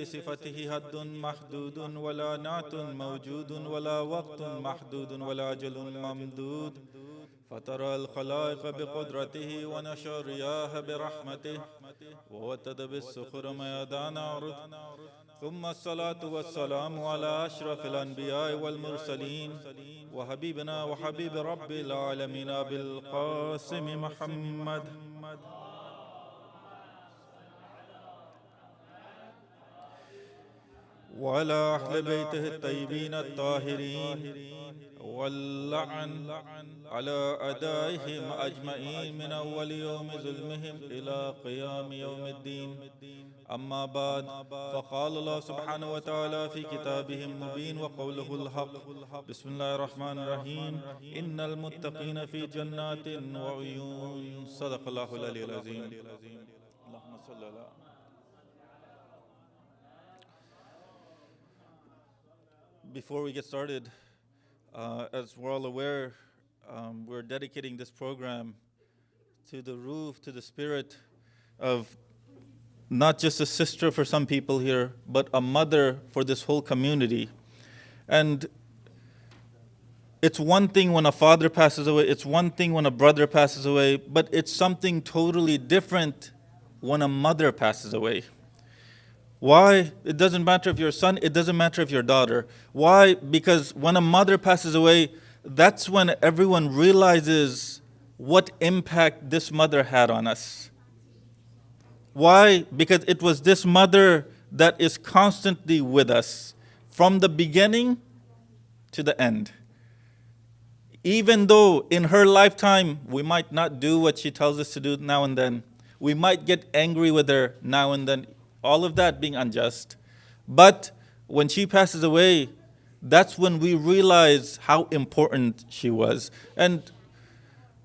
صفته حد محدود ولا نعت موجود ولا وقت محدود ولا أجل ممدود فترى الخلائق بقدرته ونشر الرياح برحمته ووتد بالصخر ميدان عرض ثم الصلاة والسلام على أشرف الأنبياء والمرسلين وحبيبنا وحبيب رب العالمين بالقاسم محمد وعلى أهل بيته الطيبين الطاهرين واللعن على أدائهم أجمعين من أول يوم ظلمهم إلى قيام يوم الدين. أما بعد، فقال الله سبحانه وتعالى في كتابه المبين وقوله الحق: بسم الله الرحمن الرحيم إن المتقين في جنات وعيون. صدق الله العلي العظيم. اللهم صل على. Before we get started, as we're all aware, we're dedicating this program to the ruh, to the spirit of not just a sister for some people here, but a mother for this whole community. And it's one thing when a father passes away, it's one thing when a brother passes away, but it's something totally different when a mother passes away. Why? It doesn't matter if you're a son, it doesn't matter if you're a daughter. Why? Because when a mother passes away, that's when everyone realizes what impact this mother had on us. Why? Because it was this mother that is constantly with us from the beginning to the end. Even though in her lifetime we might not do what she tells us to do now and then, we might get angry with her now and then, all of that being unjust. But when she passes away, that's when we realize how important she was. And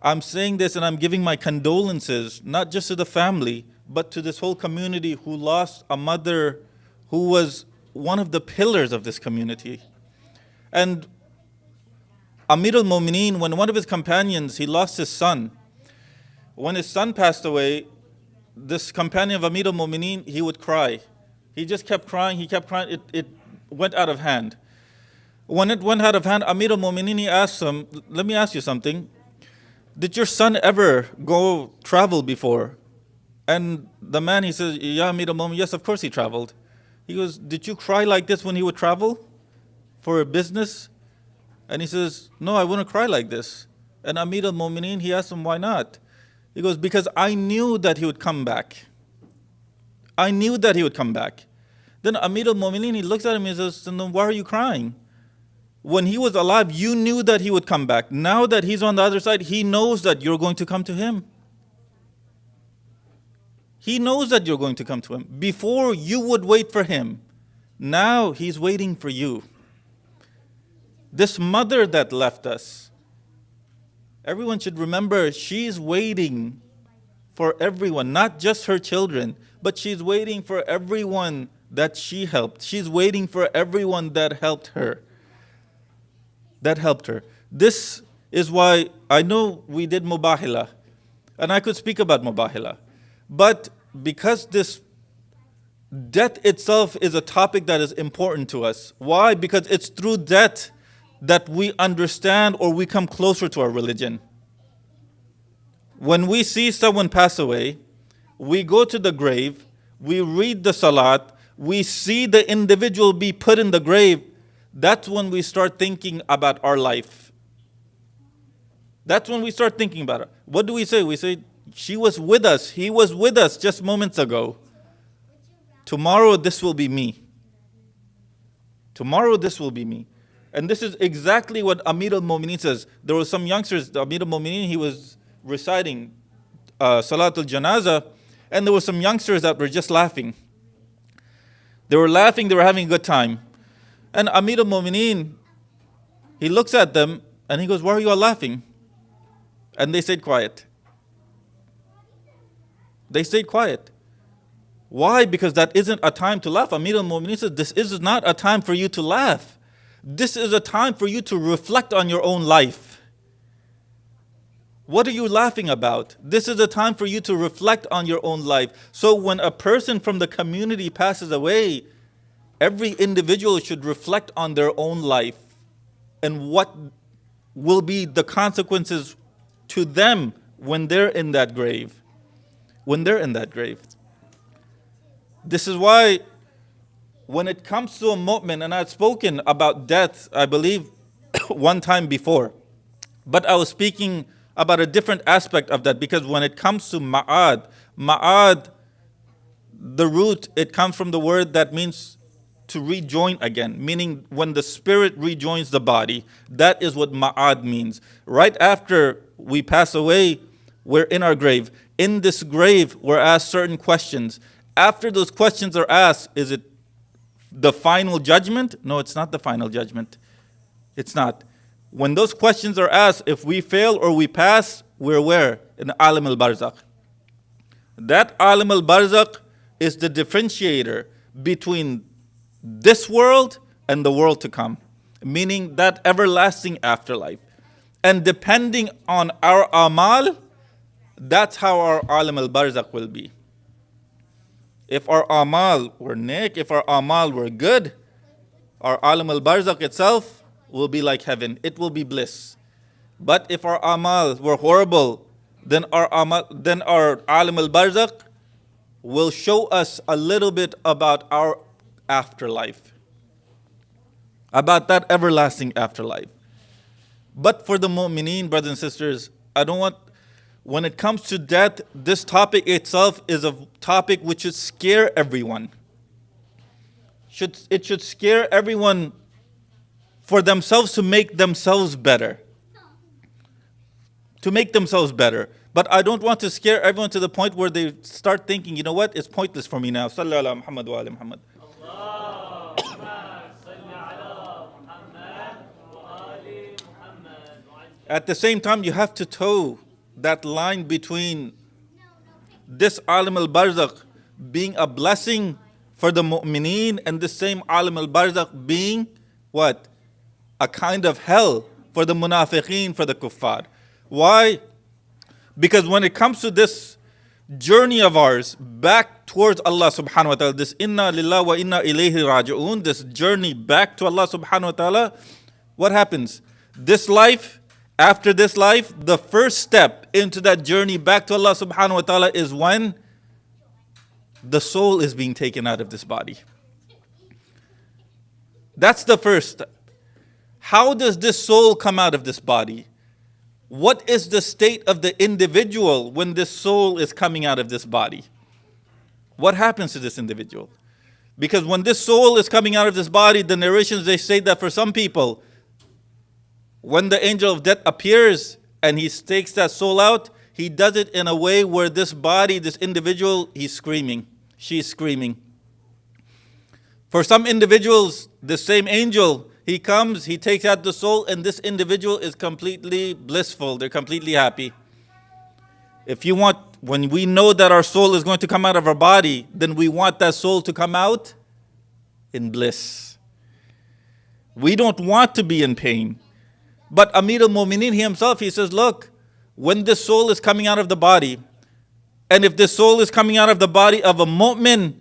I'm saying this and I'm giving my condolences, not just to the family, but to this whole community who lost a mother who was one of the pillars of this community. And Amir al-Mu'mineen, when one of his companions, he lost his son. When his son passed away, this companion of Amir al-Mu'mineen, he would cry. He just kept crying, it went out of hand. When it went out of hand, Amir al-Mu'mineen, he asked him, let me ask you something. Did your son ever go travel before? And the man, he says, Ya Amir al-Mu'mineen, yes, of course he traveled. He goes, did you cry like this when he would travel for a business? And he says, no, I wouldn't cry like this. And Amir al-Mu'mineen, he asked him, why not? He goes, because I knew that he would come back. I knew that he would come back. Then Amir al-Mu'mineen, he looks at him and he says, then why are you crying? When he was alive, you knew that he would come back. Now that he's on the other side, he knows that you're going to come to him. He knows that you're going to come to him. Before, you would wait for him. Now, he's waiting for you. This mother that left us, everyone should remember she's waiting for everyone, not just her children, but she's waiting for everyone that she helped. She's waiting for everyone that helped her. This is why I know we did Mubahila, and I could speak about Mubahila. But because this death itself is a topic that is important to us. Why? Because it's through death that we understand or we come closer to our religion. When we see someone pass away, we go to the grave, we read the salat, we see the individual be put in the grave. That's when we start thinking about our life. That's when we start thinking about it. What do we say? We say, she was with us, he was with us just moments ago. Tomorrow this will be me. Tomorrow this will be me. And this is exactly what Amir al-Mu'mineen says. There were some youngsters, Amir al-Mu'mineen, he was reciting Salatul Janazah, and there were some youngsters that were just laughing. They were laughing, they were having a good time. And Amir al-Mu'mineen, he looks at them and he goes, why are you all laughing? And they stayed quiet. They stayed quiet. Why? Because that isn't a time to laugh. Amir al-Mu'mineen says, this is not a time for you to laugh. This is a time for you to reflect on your own life. What are you laughing about? This is a time for you to reflect on your own life. So when a person from the community passes away, Every individual should reflect on their own life and what will be the consequences to them when they're in that grave. When they're in that grave. This is why when it comes to a mu'min, and I've spoken about death, I believe, one time before, but I was speaking about a different aspect of that, because when it comes to ma'ad, the root, it comes from the word that means to rejoin again, meaning when the spirit rejoins the body. That is what ma'ad means. Right after we pass away, we're in our grave. In this grave, we're asked certain questions. After those questions are asked, is it the final judgment? No, it's not the final judgment. It's not. When those questions are asked, if we fail or we pass, we're where? In Alim al-Barzakh. That Alim al-Barzakh is the differentiator between this world and the world to come, meaning that everlasting afterlife. And depending on our amal, that's how our Alim al-Barzakh will be. If our amal were nek, if our amal were good, our Alim al-Barzakh itself will be like heaven. It will be bliss. But if our amal were horrible, then our Alim al-Barzakh will show us a little bit about our afterlife, about that everlasting afterlife. But for the mu'mineen, brothers and sisters, when it comes to death, this topic itself is a topic which should scare everyone. It should scare everyone for themselves to make themselves better. To make themselves better. But I don't want to scare everyone to the point where they start thinking, you know what, it's pointless for me now. Sallallahu ala Muhammad wa ala Muhammad. At the same time, you have to toe that line between this Alim al-Barzakh being a blessing for the mu'mineen and the same Alim al-Barzakh being what? A kind of hell for the munafiqeen, for the kuffar. Why? Because when it comes to this journey of ours back towards Allah subhanahu wa ta'ala, this inna lillah wa inna ilayhi raji'un, this journey back to Allah subhanahu wa ta'ala, what happens? This life, after this life, the first step into that journey back to Allah subhanahu wa ta'ala is when the soul is being taken out of this body. That's the first step. How does this soul come out of this body? What is the state of the individual when this soul is coming out of this body? What happens to this individual? Because when this soul is coming out of this body, the narrations, they say that for some people, when the angel of death appears and he takes that soul out, he does it in a way where this body, this individual, he's screaming. She's screaming. For some individuals, the same angel, he comes, he takes out the soul, and this individual is completely blissful. They're completely happy. If you want, when we know that our soul is going to come out of our body, then we want that soul to come out in bliss. We don't want to be in pain. But Amir al-Mu'mineen himself, he says, look, when this soul is coming out of the body, and if this soul is coming out of the body of a mu'min,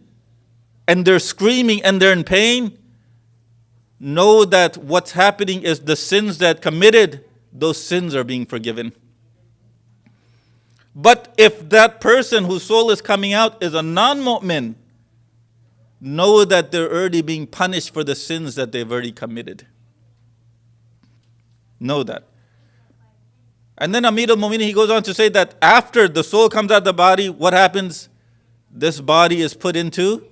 and they're screaming and they're in pain, know that what's happening is the sins that committed, those sins are being forgiven. But if that person whose soul is coming out is a non-mu'min, know that they're already being punished for the sins that they've already committed. Know that. And then Amir al-Mu'minin, he goes on to say that after the soul comes out of the body, what happens? This body is put into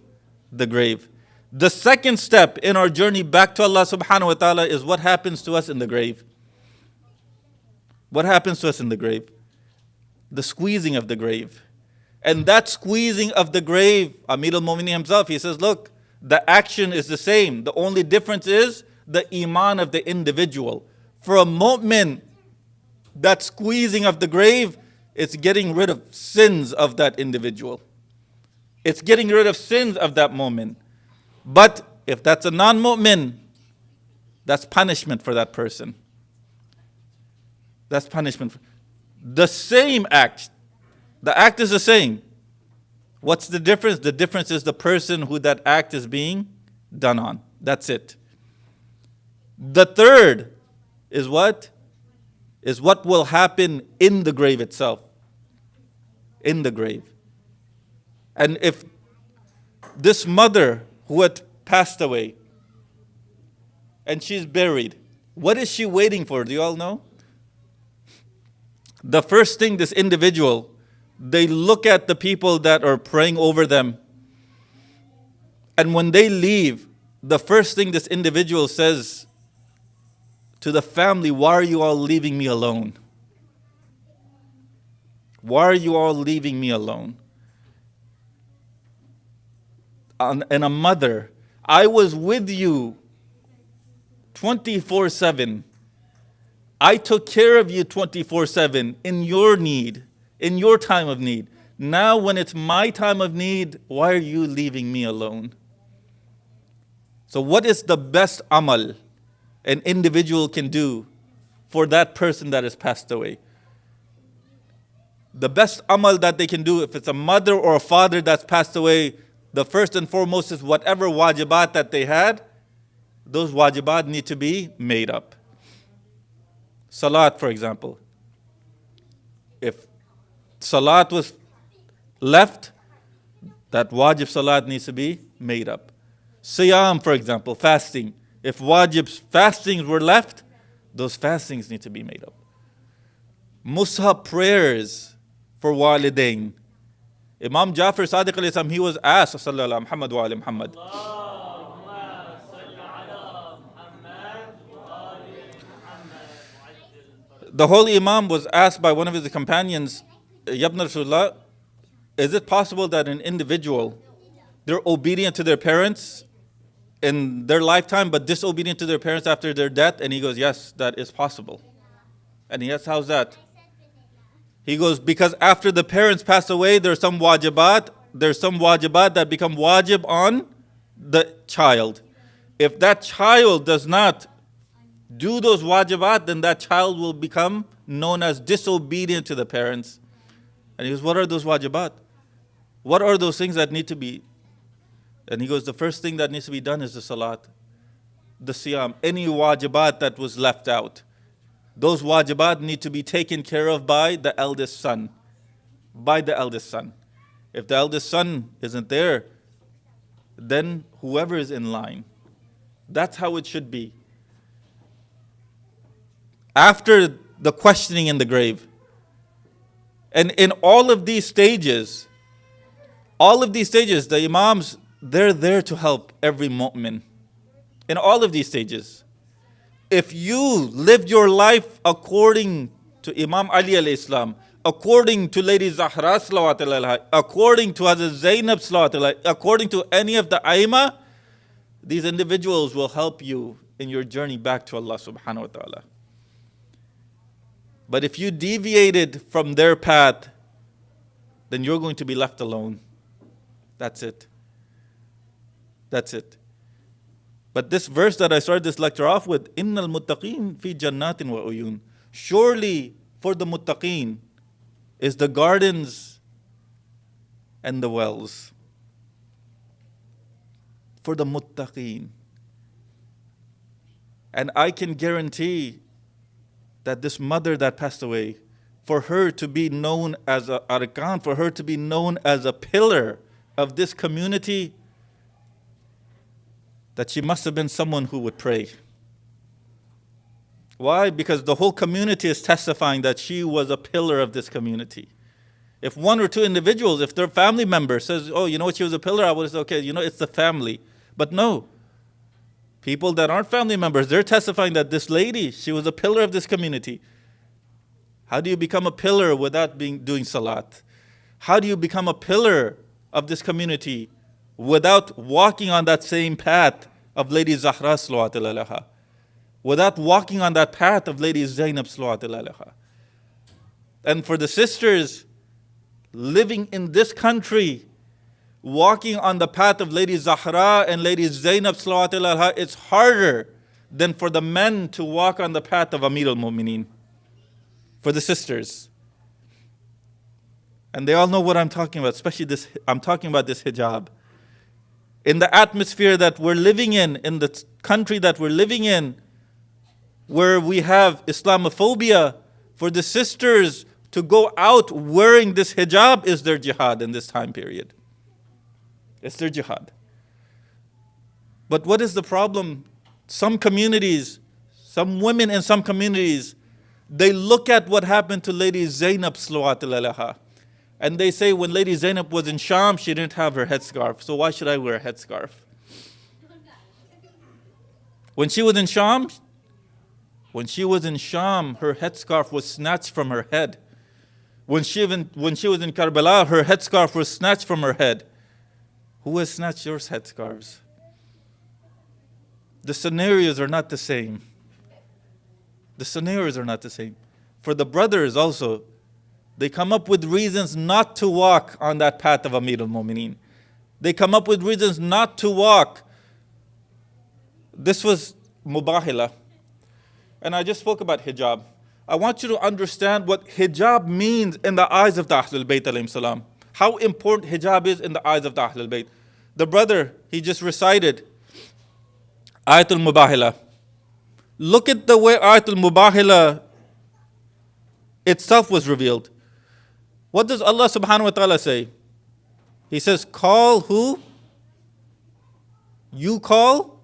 the grave. The second step in our journey back to Allah subhanahu wa ta'ala is what happens to us in the grave. What happens to us in the grave? The squeezing of the grave. And that squeezing of the grave, Amir al-Mu'minin himself, he says, look, the action is the same. The only difference is the iman of the individual. For a mu'min, that squeezing of the grave, it's getting rid of sins of that individual. It's getting rid of sins of that moment. But if that's a non-mu'min, that's punishment for that person. That's punishment. The same act. The act is the same. What's the difference? The difference is the person who that act is being done on. That's it. The third is what? Is what will happen in the grave itself. In the grave. And if this mother who had passed away and she's buried, what is she waiting for? Do you all know? The first thing this individual, they look at the people that are praying over them. And when they leave, the first thing this individual says to the family, why are you all leaving me alone? Why are you all leaving me alone? And a mother, I was with you 24/7. I took care of you 24/7 in your need, in your time of need. Now when it's my time of need, why are you leaving me alone? So what is the best amal an individual can do for that person that has passed away? The best amal that they can do, if it's a mother or a father that's passed away, the first and foremost is whatever wajibat that they had, those wajibat need to be made up. Salat, for example. If salat was left, that wajib salat needs to be made up. Siyam, for example, fasting. If wajib fastings were left, those fastings need to be made up. Mushab prayers for walidain. Imam Jafar Sadiq alayhi salam, he was asked, sallallahu Muhammad wa ali Muhammad. The Holy Imam was asked by one of his companions, Yabna Rasulullah, is it possible that an individual, they're obedient to their parents in their lifetime, but disobedient to their parents after their death? And he goes, yes, that is possible. And he asked, how's that? He goes, because after the parents pass away, there's some wajibat that become wajib on the child. If that child does not do those wajibat, then that child will become known as disobedient to the parents. And he goes, what are those wajibat? What are those things that need to be? And he goes, the first thing that needs to be done is the salat, the siyam, any wajibat that was left out. Those wajibat need to be taken care of by the eldest son. By the eldest son. If the eldest son isn't there, then whoever is in line. That's how it should be. After the questioning in the grave. And in all of these stages, the imams, they're there to help every mu'min. In all of these stages. If you lived your life according to Imam Ali alayhi salam, according to Lady Zahra salawatullahi alaiha, according to Hazrat Zainab salawatullahi, according to any of the Aima, these individuals will help you in your journey back to Allah subhanahu wa ta'ala. But if you deviated from their path, then you're going to be left alone. That's it. That's it. But this verse that I started this lecture off with, Innal muttaqeen fi jannatin wa uyun. Surely for the muttaqeen is the gardens and the wells. For the muttaqeen. And I can guarantee that this mother that passed away, for her to be known as a arkan, for her to be known as a pillar of this community, that she must have been someone who would pray. Why? Because the whole community is testifying that she was a pillar of this community. If one or two individuals, if their family member says, oh, you know what, she was a pillar, I would say, okay, you know, it's the family. But no. People that aren't family members, they're testifying that this lady, she was a pillar of this community. How do you become a pillar without doing salat? How do you become a pillar of this community without walking on that same path of Lady Zahra salawatullahi alaiha? Without walking on that path of Lady Zainab salawatullahi alaiha? And for the sisters living in this country, walking on the path of Lady Zahra and Lady Zainab salawatullahi alaiha, it's harder than for the men to walk on the path of Amir al-Mu'mineen. For the sisters. And they all know what I'm talking about, especially this, I'm talking about this hijab. in the atmosphere that we're living in the country that we're living in, where we have Islamophobia, for the sisters to go out wearing this hijab is their jihad in this time period. It's their jihad. But what is the problem? Some communities, some women in some communities, they look at what happened to Lady Zainab salawatullahi alaiha, and they say when Lady Zainab was in Sham, she didn't have her headscarf, so why should I wear a headscarf? When she was in Sham, her headscarf was snatched from her head. When she was in Karbala, her headscarf was snatched from her head. Who has snatched your headscarves? The scenarios are not the same. The scenarios are not the same. For the brothers also, they come up with reasons not to walk on that path of Amir al-Mu'mineen. They come up with reasons not to walk. This was mubahila. And I just spoke about hijab. I want you to understand what hijab means in the eyes of the Ahlul Bayt alayhim salam. How important hijab is in the eyes of the Ahlul Bayt. The brother, he just recited Ayatul Mubahila. Look at the way Ayatul Mubahila itself was revealed. What does Allah subhanahu wa ta'ala say? He says, call who? You call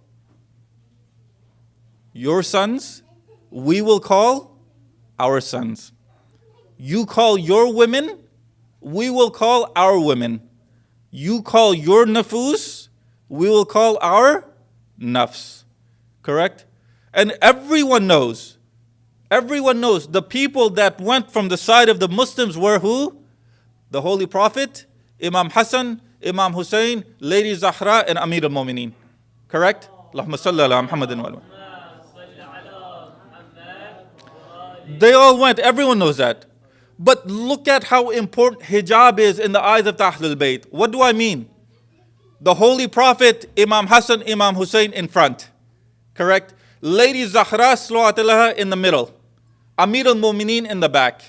your sons, we will call our sons. You call your women, we will call our women. You call your nafus, we will call our nafs. Correct? And everyone knows the people that went from the side of the Muslims were who? The Holy Prophet, Imam Hassan, Imam Hussein, Lady Zahra, and Amir al-Mu'mineen. Correct? Allahumma salli ala Muhammadin wa ala. They all went, everyone knows that. But look at how important hijab is in the eyes of the Ahlul Bayt. What do I mean? The Holy Prophet, Imam Hassan, Imam Hussein in front. Correct? Lady Zahra salawatullah in the middle. Amir al-Mu'mineen in the back.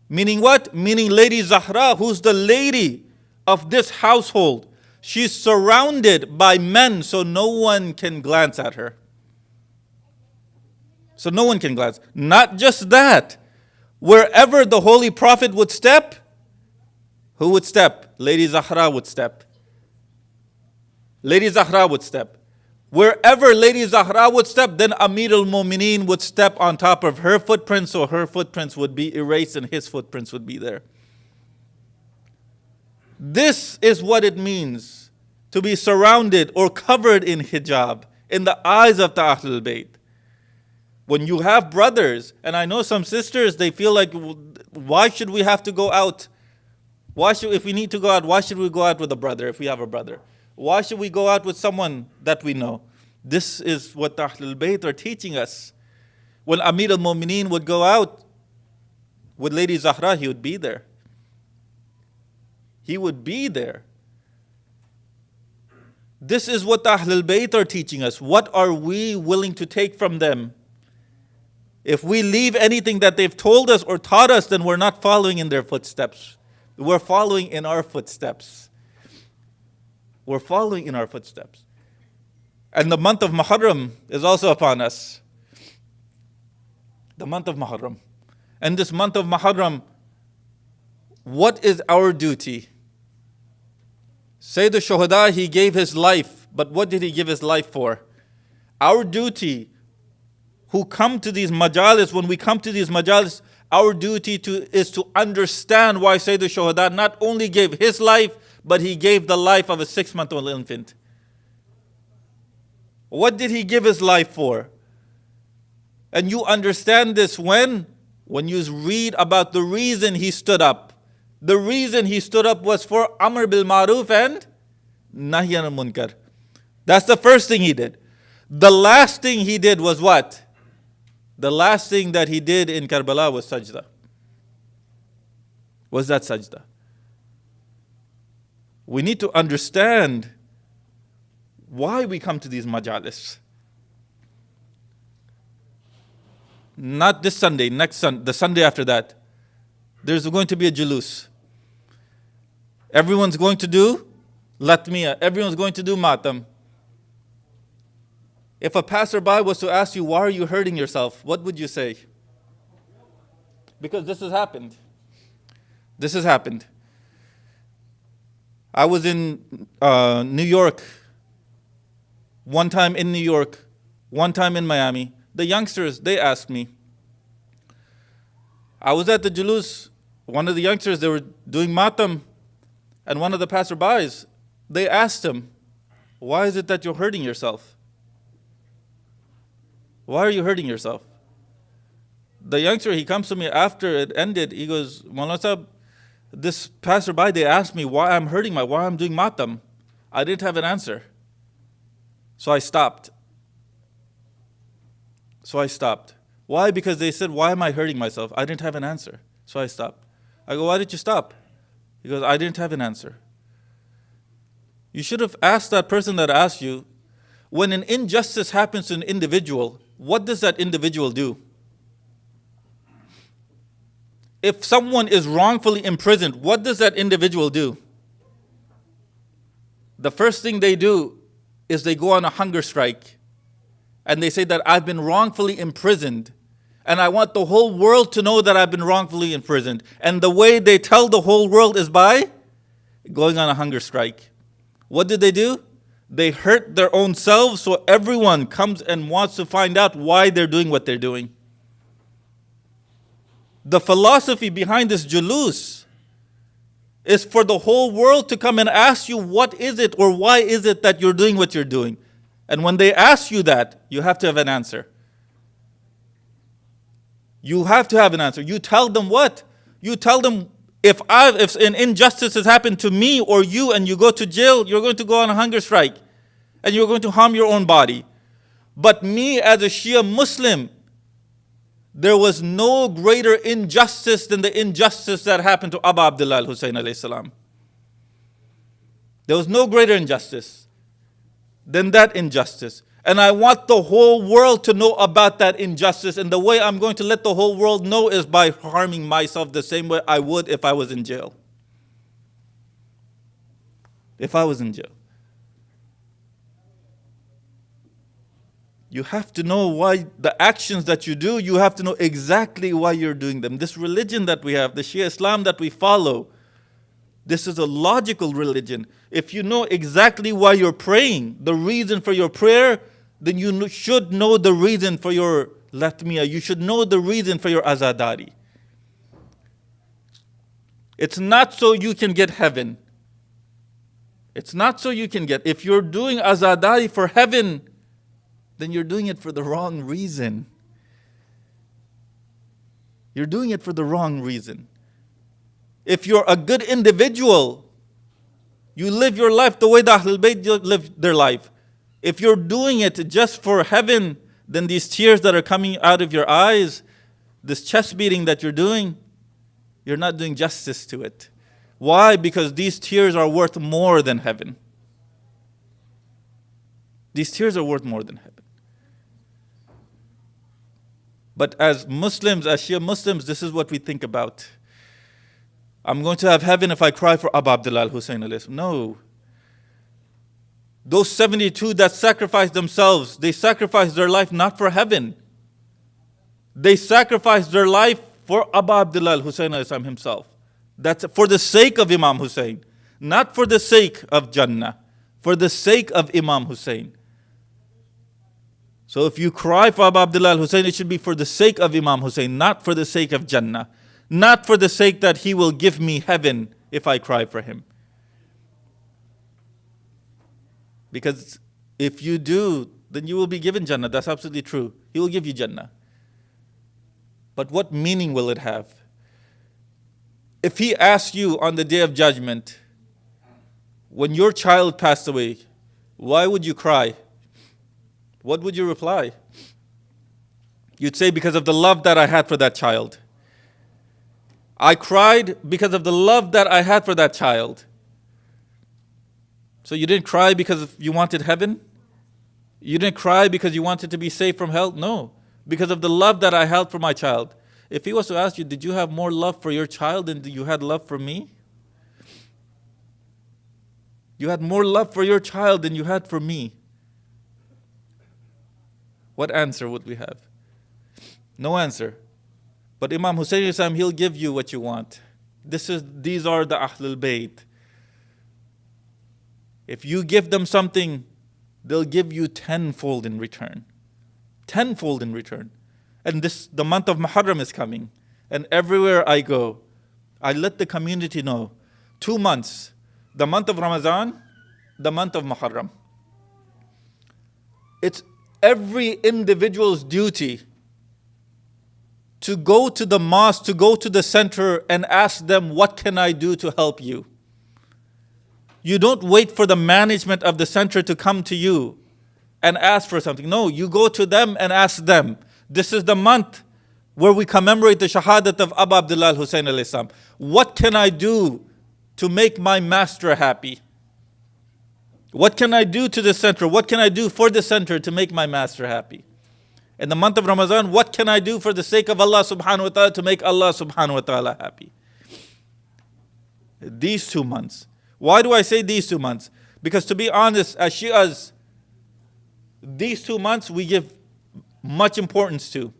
Meaning what? Meaning Lady Zahra, who's the lady of this household. She's surrounded by men, so no one can glance at her. So no one can glance. Not just that. Wherever the Holy Prophet would step, who would step? Lady Zahra would step. Lady Zahra would step. Wherever Lady Zahra would step, then Amir al-Mu'mineen would step on top of her footprints, so her footprints would be erased and his footprints would be there. This is what it means to be surrounded or covered in hijab in the eyes of the Ahlul Bayt. When you have brothers, and I know some sisters, they feel like, why should we have to go out? If we need to go out, why should we go out with a brother if we have a brother? Why should we go out with someone that we know? This is what the Ahlul Bayt are teaching us. When Amir al-Mu'mineen would go out with Lady Zahra, he would be there. He would be there. This is what the Ahlul Bayt are teaching us. What are we willing to take from them? If we leave anything that they've told us or taught us, then we're not following in their footsteps. We're following in our footsteps. We're following in our footsteps. And the month of Muharram is also upon us. The month of Muharram. And this month of Muharram, what is our duty? Sayyid al-Shuhada, he gave his life, but what did he give his life for? Our duty, who come to these majalis, when we come to these majalis, our duty is to understand why Sayyid al-Shuhada not only gave his life, but he gave the life of a 6-month-old infant. What did he give his life for? And you understand this when you read about the reason he stood up. The reason he stood up was for Amr bil Ma'ruf and Nahy anil Munkar. That's the first thing he did. The last thing he did was what? The last thing that he did in Karbala was sajda. Was that sajda? We need to understand why we come to these majalis. Not this Sunday, next Sunday, the Sunday after that. There's going to be a julus. Everyone's going to do Latmiya. Everyone's going to do matam. If a passerby was to ask you, why are you hurting yourself? What would you say? Because this has happened. This has happened. I was in New York, one time in New York, one time in Miami. The youngsters, they asked me. I was at the julus. One of the youngsters, they were doing matam, and one of the passerbys, they asked him, why is it that you're hurting yourself? Why are you hurting yourself? The youngster, he comes to me after it ended. He goes, Maulana Sahib, this passerby, they asked me why I'm why I'm doing matam. I didn't have an answer. So I stopped. Why? Because they said, why am I hurting myself? I didn't have an answer. So I stopped. I go, why did you stop? He goes, I didn't have an answer. You should have asked that person that asked you, when an injustice happens to an individual, what does that individual do? If someone is wrongfully imprisoned, what does that individual do? The first thing they do is they go on a hunger strike. And they say that I've been wrongfully imprisoned. And I want the whole world to know that I've been wrongfully imprisoned. And the way they tell the whole world is by going on a hunger strike. What did they do? They hurt their own selves, so everyone comes and wants to find out why they're doing what they're doing. The philosophy behind this julus is for the whole world to come and ask you, what is it or why is it that you're doing what you're doing? And when they ask you that, you have to have an answer. You have to have an answer. You tell them what? You tell them, if an injustice has happened to me or you and you go to jail, you're going to go on a hunger strike and you're going to harm your own body. But me as a Shia Muslim, there was no greater injustice than the injustice that happened to Abu Abdullah al-Hussein alayhi salam. There was no greater injustice than that injustice. And I want the whole world to know about that injustice. And the way I'm going to let the whole world know is by harming myself the same way I would if I was in jail. If I was in jail. You have to know why the actions that you do, you have to know exactly why you're doing them. This religion that we have, the Shia Islam that we follow, this is a logical religion. If you know exactly why you're praying, the reason for your prayer, then you should know the reason for your latmiya. You should know the reason for your azadari. It's not so you can get heaven. It's not so you can get. If you're doing azadari for heaven, then you're doing it for the wrong reason. You're doing it for the wrong reason. If you're a good individual, you live your life the way the Ahlul Bayt lived their life. If you're doing it just for heaven, then these tears that are coming out of your eyes, this chest beating that you're doing, you're not doing justice to it. Why? Because these tears are worth more than heaven. These tears are worth more than heaven. But as Muslims, as Shia Muslims, this is what we think about. I'm going to have heaven if I cry for Abu Abdullah al-Hussein alayhi salam. No. Those 72 that sacrificed themselves, they sacrificed their life not for heaven. They sacrificed their life for Abu Abdullah al-Hussein alayhi salam himself. That's for the sake of Imam Hussein. Not for the sake of Jannah. For the sake of Imam Hussein. So if you cry for Abu Abdullah al-Hussein, it should be for the sake of Imam Hussein, not for the sake of Jannah. Not for the sake that he will give me heaven if I cry for him. Because if you do, then you will be given Jannah. That's absolutely true. He will give you Jannah. But what meaning will it have? If he asks you on the day of judgment, when your child passed away, why would you cry? What would you reply? You'd say, because of the love that I had for that child. I cried because of the love that I had for that child. So you didn't cry because you wanted heaven? You didn't cry because you wanted to be saved from hell? No. Because of the love that I held for my child. If he was to ask you, did you have more love for your child than you had love for me? You had more love for your child than you had for me. What answer would we have? No answer. But Imam Hussein Islam, he'll give you what you want. These are the Ahlul Bayt. If you give them something, they'll give you tenfold in return. Tenfold in return. And the month of Muharram is coming. And everywhere I go, I let the community know. 2 months. The month of Ramadan, the month of Muharram. It's every individual's duty to go to the mosque, to go to the center and ask them, what can I do to help you? You don't wait for the management of the center to come to you and ask for something. No, you go to them and ask them. This is the month where we commemorate the shahadat of Abu Abdullah al-Hussein alayhi salam. What can I do to make my master happy? What can I do to the center? What can I do for the center to make my master happy? In the month of Ramadan, what can I do for the sake of Allah subhanahu wa ta'ala to make Allah subhanahu wa ta'ala happy? These 2 months. Why do I say these 2 months? Because to be honest, as Shias, these 2 months we give much importance to.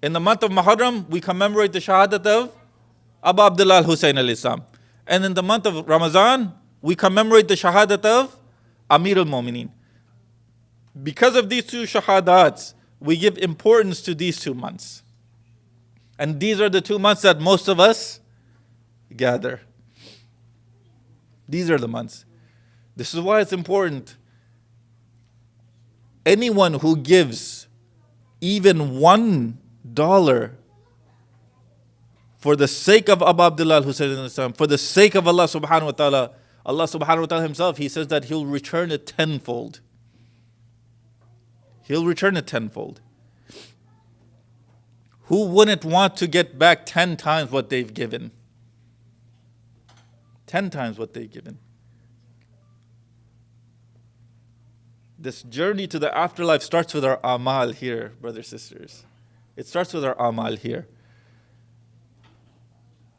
In the month of Muharram, we commemorate the shahadat of Abu Abdullah al-Hussein alayhi salam. And in the month of Ramadan, we commemorate the shahadat of Amir al-Mu'mineen. Because of these 2 shahadats, we give importance to these 2 months. And these are the 2 months that most of us gather. These are the months. This is why it's important. Anyone who gives even $1 for the sake of Abu Abdullah al-Hussein, for the sake of Allah subhanahu wa ta'ala, Allah subhanahu wa ta'ala himself, he says that he'll return it tenfold. He'll return it tenfold. Who wouldn't want to get back 10 times what they've given? 10 times what they've given. This journey to the afterlife starts with our amal here, brothers and sisters. It starts with our amal here.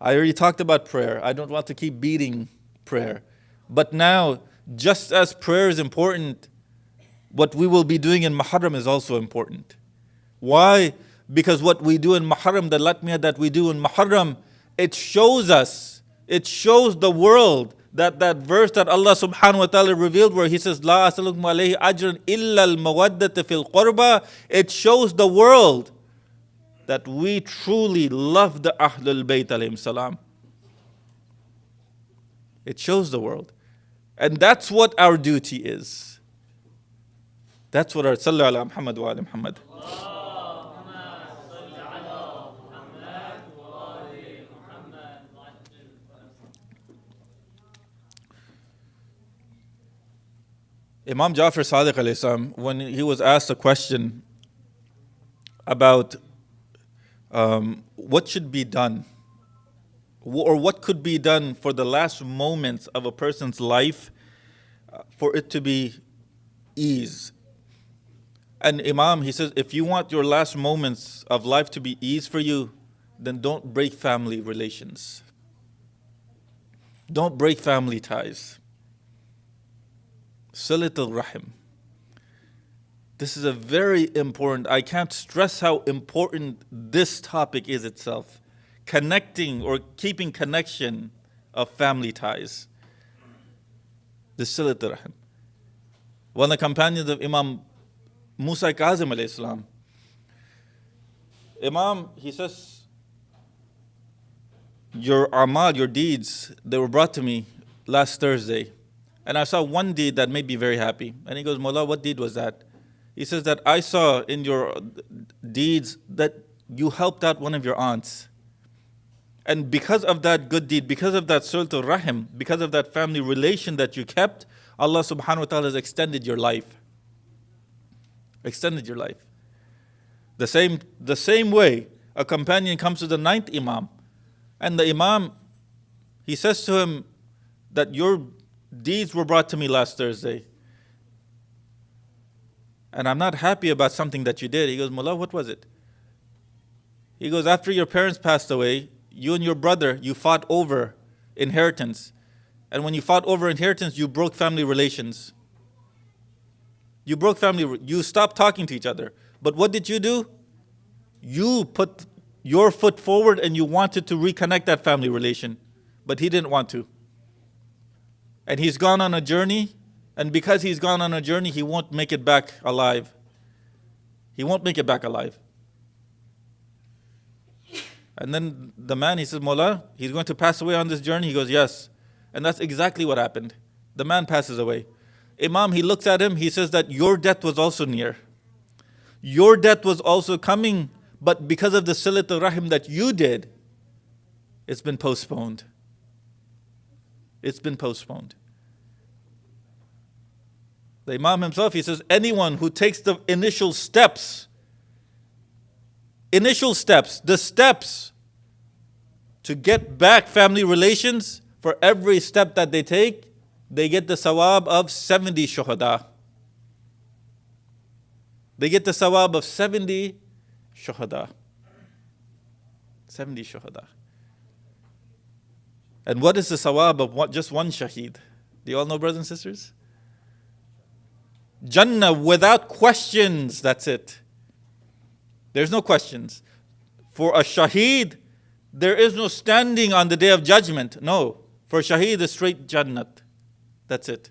I already talked about prayer. I don't want to keep beating prayer. But now, just as prayer is important, what we will be doing in Muharram is also important. Why? Because what we do in Muharram, the latmiyah that we do in Muharram, it shows us, it shows the world that verse that Allah subhanahu wa ta'ala revealed where He says, La asalukum alayhi ajran illa al-mawaddata fil qurba. It shows the world that we truly love the Ahlul Bayt alayhim salam. It shows the world. And that's what our duty is. That's what our Sallu ala Muhammad wa ala Muhammad. Imam Jafar Sadiq alayhi salam, when he was asked a question about what should be done, or what could be done for the last moments of a person's life for it to be ease. And Imam, he says, if you want your last moments of life to be ease for you, then don't break family relations. Don't break family ties. Silat al-Rahim. This is a very important, I can't stress how important this topic is itself. Connecting or keeping connection of family ties. The Silat al-Rahim. One of the companions of Imam Musa Kazim alayhi salam, Imam, he says, your amal, your deeds, they were brought to me last Thursday. And I saw one deed that made me very happy. And he goes, Mullah, what deed was that? He says that I saw in your deeds that you helped out one of your aunts. And because of that good deed, because of that Sultul Rahim, because of that family relation that you kept, Allah subhanahu wa ta'ala has extended your life. Extended your life. The same way, a companion comes to the 9th Imam. And the Imam, he says to him that your deeds were brought to me last Thursday. And I'm not happy about something that you did. He goes, Mullah, what was it? He goes, after your parents passed away, you and your brother, you fought over inheritance. And when you fought over inheritance, you broke family relations. You stopped talking to each other. But what did you do? You put your foot forward and you wanted to reconnect that family relation. But he didn't want to. And he's gone on a journey. And because he's gone on a journey, he won't make it back alive. He won't make it back alive. And then the man, he says, Mullah, he's going to pass away on this journey. He goes, yes. And that's exactly what happened. The man passes away. Imam, he looks at him, he says that your death was also near. Your death was also coming, but because of the silat al-rahim that you did, it's been postponed. It's been postponed. The Imam himself, he says, anyone who takes the initial steps, the steps to get back family relations, for every step that they take, they get the sawab of 70 shuhada. They get the sawab of 70 shuhada. 70 shuhada. And what is the sawab of just one shaheed? Do you all know, brothers and sisters? Jannah without questions, that's it. There's no questions. For a shaheed, there is no standing on the day of judgment. No. For shaheed, it's straight Jannat. That's it.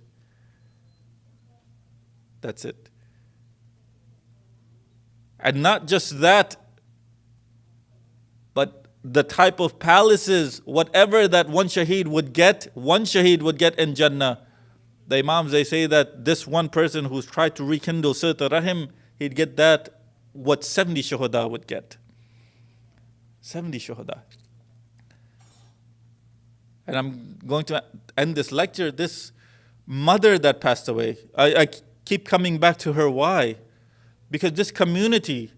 That's it. And not just that, but the type of palaces, whatever that one shaheed would get in Jannah. The Imams, they say that this one person who's tried to rekindle Silat Rahim, he'd get that what 70 shuhada would get. 70 shuhada. And I'm going to end this lecture. This mother that passed away, I keep coming back to her. Why? Because this community,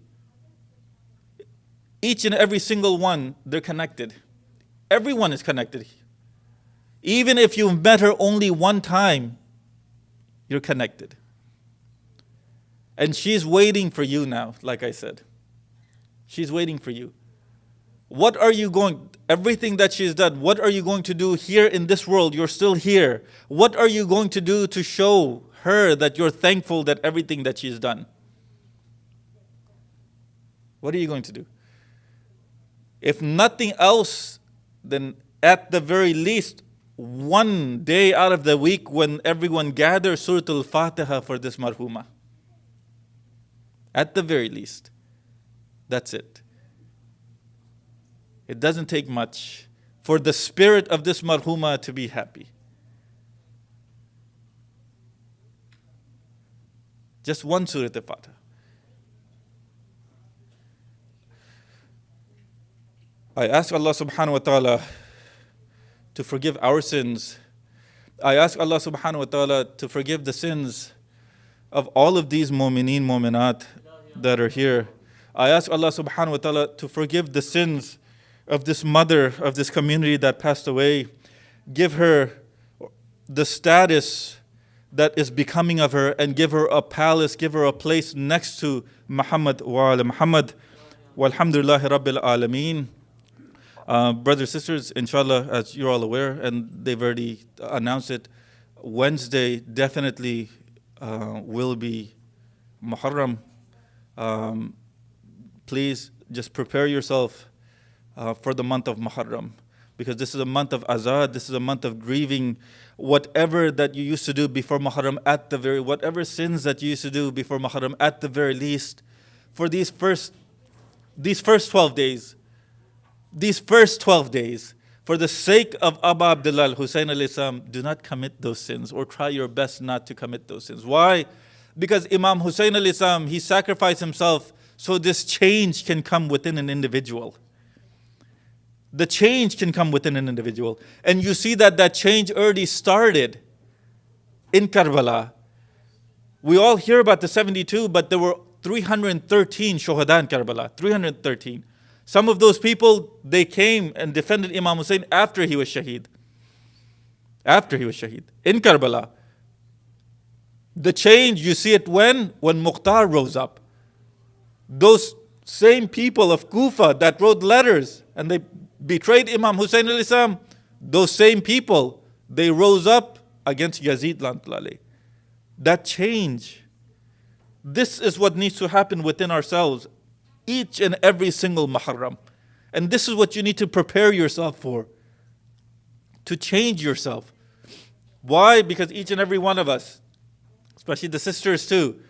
each and every single one, they're connected. Everyone is connected. Even if you've met her only one time, you're connected. And she's waiting for you now, like I said. She's waiting for you. What are you going, everything that she's done, what are you going to do here in this world? You're still here. What are you going to do to show her that you're thankful that everything that she's done? What are you going to do? If nothing else, then at the very least, one day out of the week when everyone gathers, Surah Al-Fatiha for this marhuma. At the very least. That's it. It doesn't take much for the spirit of this marhuma to be happy. Just one Surah Al-Fatiha. I ask Allah subhanahu wa ta'ala to forgive our sins. I ask Allah subhanahu wa ta'ala to forgive the sins of all of these mu'mineen, mu'minat that are here. I ask Allah subhanahu wa ta'ala to forgive the sins of this mother, of this community that passed away. Give her the status that is becoming of her, and give her a palace, give her a place next to Muhammad wa ala Muhammad. Walhamdulillahi Rabbil Alameen. Brothers and sisters, inshallah, as you're all aware, and they've already announced it, Wednesday definitely will be Muharram. Please just prepare yourself for the month of Muharram, because this is a month of azad, this is a month of grieving. Whatever that you used to do before Muharram, whatever sins that you used to do before Muharram, at the very least, for these first 12 days, for the sake of Abu Abdullah al-Husayn alayhi salam, do not commit those sins, or try your best not to commit those sins. Why? Because Imam Husayn alayhi salam, he sacrificed himself so this change can come within an individual. The change can come within an individual. And you see that change already started in Karbala. We all hear about the 72, but there were 313 shuhada in Karbala, 313. Some of those people, they came and defended Imam Hussein after he was shaheed. After he was shaheed. In Karbala. The change, you see it when Mukhtar rose up. Those same people of Kufa that wrote letters and they betrayed Imam Hussein alayhi salam, those same people, They rose up against Yazid Lantlale. That change, this is what needs to happen within ourselves, each and every single Muharram. And this is what you need to prepare yourself for, to change yourself. Why? Because each and every one of us, especially the sisters too,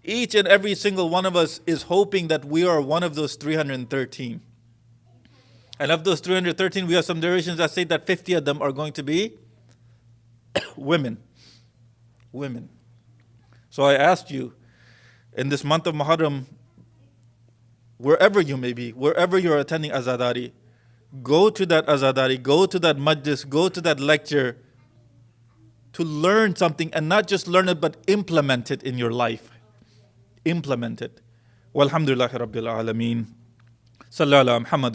each and every single one of us is hoping that we are one of those 313. And of those 313, we have some narrations that say that 50 of them are going to be women. Women. So I asked you, in this month of Muharram, wherever you may be, wherever you're attending Azadari, go to that Azadari, go to that majlis, go to that lecture to learn something, and not just learn it, but implement it in your life. Implement it. Walhamdulillahi Rabbil Alameen. Sallallahu ala Muhammad.